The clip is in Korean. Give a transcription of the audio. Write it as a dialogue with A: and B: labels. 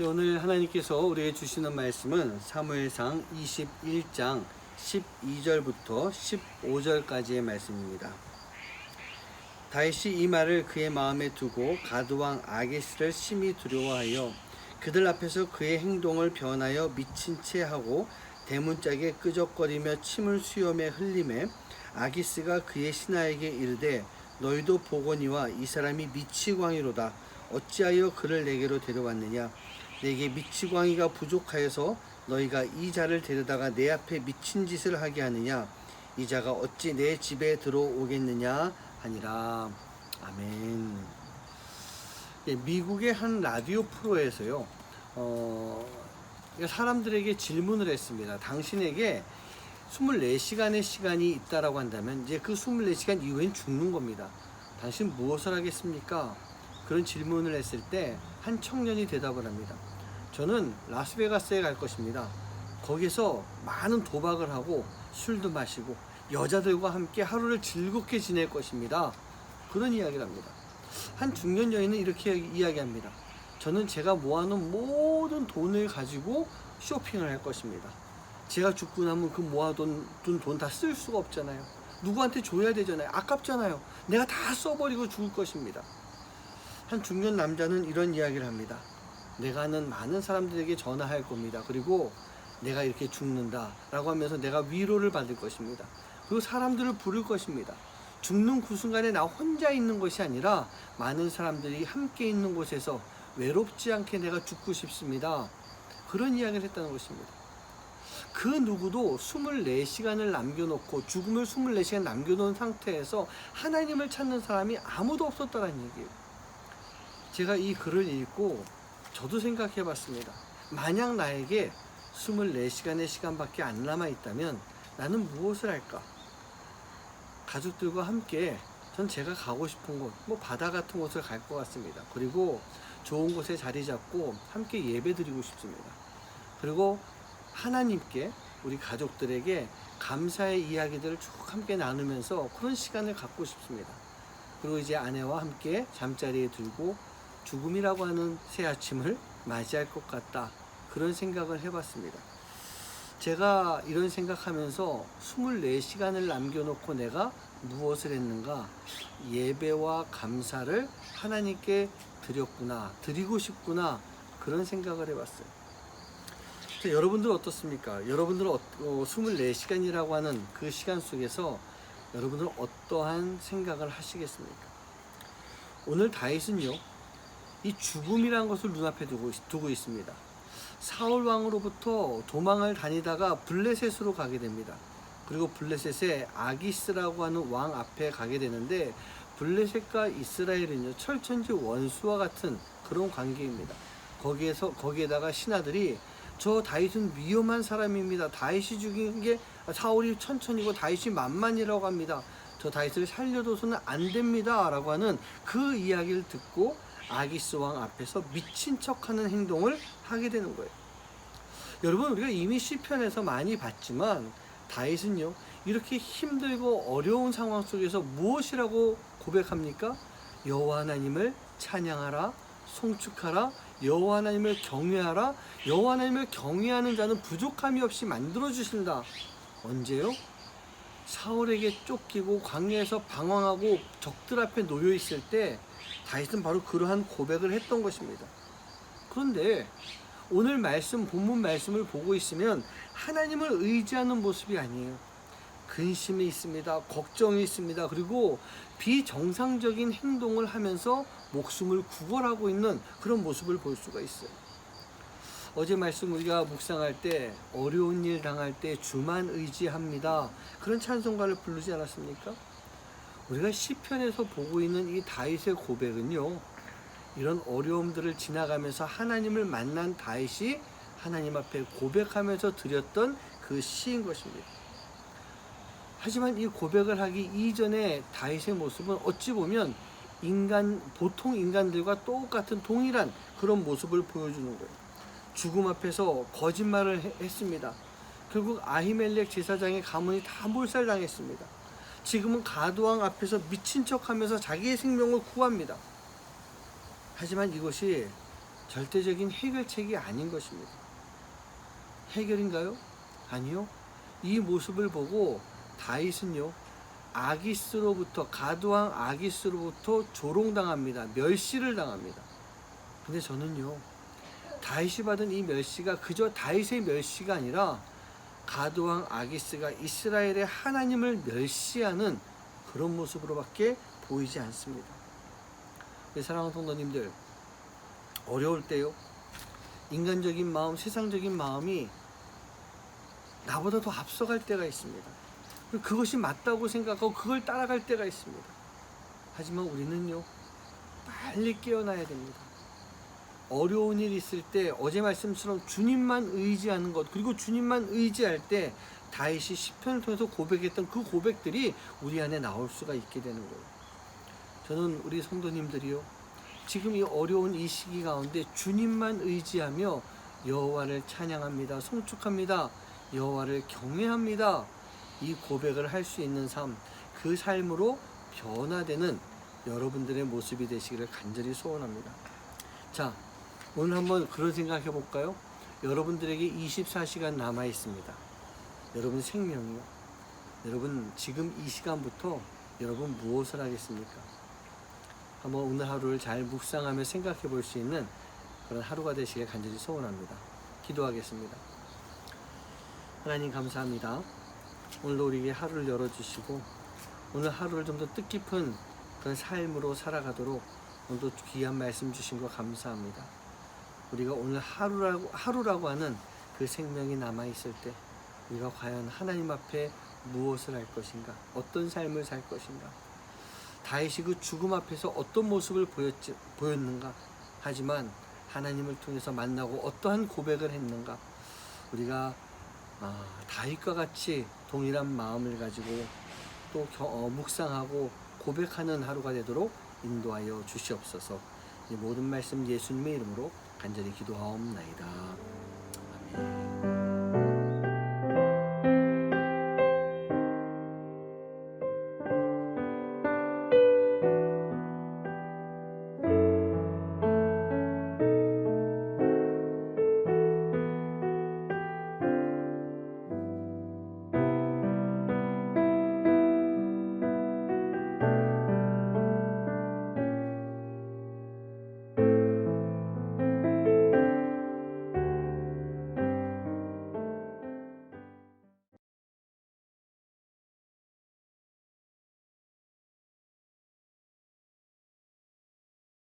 A: 오늘 하나님께서 우리에게 주시는 말씀은 사무엘상 21장 12절부터 15절까지의 말씀입니다. 다윗이 이 말을 그의 마음에 두고 가드왕 아기스를 심히 두려워하여 그들 앞에서 그의 행동을 변하여 미친 채 하고 대문짝에 끄적거리며 침을 수염에 흘리매 아기스가 그의 신하에게 이르되 너희도 보거니와 이 사람이 미치광이로다. 어찌하여 그를 내게로 데려왔느냐. 내게 미치광이가 부족하여서 너희가 이 자를 데려다가 내 앞에 미친 짓을 하게 하느냐. 이 자가 어찌 내 집에 들어오겠느냐 하니라. 아멘. 미국의 한 라디오 프로에서요 사람들에게 질문을 했습니다. 당신에게 24시간의 시간이 있다라고 한다면 이제 그 24시간 이후엔 죽는 겁니다. 당신 무엇을 하겠습니까? 그런 질문을 했을 때 한 청년이 대답을 합니다. 저는 라스베가스에 갈 것입니다. 거기서 많은 도박을 하고 술도 마시고 여자들과 함께 하루를 즐겁게 지낼 것입니다. 그런 이야기를 합니다. 한 중년 여인은 이렇게 이야기합니다. 저는 제가 모아놓은 모든 돈을 가지고 쇼핑을 할 것입니다. 제가 죽고 나면 그 모아둔 돈 다 쓸 수가 없잖아요. 누구한테 줘야 되잖아요. 아깝잖아요. 내가 다 써버리고 죽을 것입니다. 한 중년 남자는 이런 이야기를 합니다. 내가는 많은 사람들에게 전화할 겁니다. 그리고 내가 이렇게 죽는다 라고 하면서 내가 위로를 받을 것입니다. 그리고 사람들을 부를 것입니다. 죽는 그 순간에 나 혼자 있는 것이 아니라 많은 사람들이 함께 있는 곳에서 외롭지 않게 내가 죽고 싶습니다. 그런 이야기를 했다는 것입니다. 그 누구도 24시간을 남겨놓고 죽음을 24시간 남겨놓은 상태에서 하나님을 찾는 사람이 아무도 없었다는 얘기예요. 제가 이 글을 읽고 저도 생각해 봤습니다. 만약 나에게 24시간의 시간밖에 안 남아 있다면 나는 무엇을 할까? 가족들과 함께 전 제가 가고 싶은 곳, 바다 같은 곳을 갈 것 같습니다. 그리고 좋은 곳에 자리 잡고 함께 예배 드리고 싶습니다. 그리고 하나님께 우리 가족들에게 감사의 이야기들을 쭉 함께 나누면서 그런 시간을 갖고 싶습니다. 그리고 이제 아내와 함께 잠자리에 들고 죽음이라고 하는 새 아침을 맞이할 것 같다. 그런 생각을 해봤습니다. 제가 이런 생각하면서 24시간을 남겨놓고 내가 무엇을 했는가? 예배와 감사를 하나님께 드렸구나, 드리고 싶구나, 그런 생각을 해봤어요. 여러분들 어떻습니까? 여러분들은 24시간이라고 하는 그 시간 속에서 여러분들은 어떠한 생각을 하시겠습니까? 오늘 다윗은요, 이 죽음이라는 것을 눈앞에 두고 있습니다. 사울 왕으로부터 도망을 다니다가 블레셋으로 가게 됩니다. 그리고 블레셋에 아기스라고 하는 왕 앞에 가게 되는데 블레셋과 이스라엘은요 철천지 원수와 같은 그런 관계입니다. 거기에다가 신하들이 저 다윗은 위험한 사람입니다. 다윗이 죽인 게 사울이 천천히고 다윗이 만만이라고 합니다. 저 다윗을 살려둬서는 안 됩니다 라고 하는 그 이야기를 듣고 아기스 왕 앞에서 미친 척하는 행동을 하게 되는 거예요. 여러분, 우리가 이미 시편에서 많이 봤지만 다윗은요 이렇게 힘들고 어려운 상황 속에서 무엇이라고 고백합니까? 여호와 하나님을 찬양하라, 송축하라, 여호와 하나님을 경외하라. 여호와 하나님을 경외하는 자는 부족함이 없이 만들어 주신다. 언제요? 사울에게 쫓기고 광야에서 방황하고 적들 앞에 놓여 있을 때 다윗은 바로 그러한 고백을 했던 것입니다. 그런데 오늘 본문 말씀을 보고 있으면 하나님을 의지하는 모습이 아니에요. 근심이 있습니다. 걱정이 있습니다. 그리고 비정상적인 행동을 하면서 목숨을 구걸하고 있는 그런 모습을 볼 수가 있어요. 어제 말씀 우리가 묵상할 때 어려운 일 당할 때 주만 의지합니다. 그런 찬송가를 부르지 않았습니까? 우리가 시편에서 보고 있는 이 다윗의 고백은요, 이런 어려움들을 지나가면서 하나님을 만난 다윗이 하나님 앞에 고백하면서 드렸던 그 시인 것입니다. 하지만 이 고백을 하기 이전에 다윗의 모습은 어찌 보면 보통 인간들과 똑같은 동일한 그런 모습을 보여주는 거예요. 죽음 앞에서 거짓말을 했습니다. 결국 아히멜렉 제사장의 가문이 다 몰살당했습니다. 지금은 가드왕 앞에서 미친 척하면서 자기의 생명을 구합니다. 하지만 이것이 절대적인 해결책이 아닌 것입니다. 해결인가요? 아니요. 이 모습을 보고 다윗은요, 아기스로부터, 가두왕 아기스로부터 조롱당합니다. 멸시를 당합니다. 근데 저는요, 다윗이 받은 이 멸시가 그저 다윗의 멸시가 아니라 가두왕 아기스가 이스라엘의 하나님을 멸시하는 그런 모습으로밖에 보이지 않습니다. 사랑하는 성도님들, 어려울 때요, 인간적인 마음, 세상적인 마음이 나보다 더 앞서갈 때가 있습니다. 그것이 맞다고 생각하고 그걸 따라갈 때가 있습니다. 하지만 우리는요, 빨리 깨어나야 됩니다. 어려운 일이 있을 때 어제 말씀처럼 주님만 의지하는 것, 그리고 주님만 의지할 때 다윗이 시편을 통해서 고백했던 그 고백들이 우리 안에 나올 수가 있게 되는 거예요. 저는 우리 성도님들이요, 지금 이 어려운 이 시기 가운데 주님만 의지하며 여호와를 찬양합니다. 송축합니다. 여호와를 경외합니다. 이 고백을 할 수 있는 삶, 그 삶으로 변화되는 여러분들의 모습이 되시기를 간절히 소원합니다. 자, 오늘 한번 그런 생각 해볼까요? 여러분들에게 24시간 남아 있습니다. 여러분 생명이요. 여러분 지금 이 시간부터 여러분 무엇을 하겠습니까? 한번 오늘 하루를 잘 묵상하며 생각해 볼 수 있는 그런 하루가 되시길 간절히 소원합니다. 기도하겠습니다. 하나님 감사합니다. 오늘도 우리에게 하루를 열어주시고 오늘 하루를 좀 더 뜻깊은 그런 삶으로 살아가도록 오늘도 귀한 말씀 주신 거 감사합니다. 우리가 오늘 하루라고 하는 그 생명이 남아있을 때 우리가 과연 하나님 앞에 무엇을 할 것인가, 어떤 삶을 살 것인가, 다윗이 그 죽음 앞에서 어떤 모습을 보였는가, 하지만 하나님을 통해서 만나고 어떠한 고백을 했는가, 우리가 다윗과 같이 동일한 마음을 가지고 또 묵상하고 고백하는 하루가 되도록 인도하여 주시옵소서. 이 모든 말씀 예수님의 이름으로 간절히 기도하옵나이다. 아멘.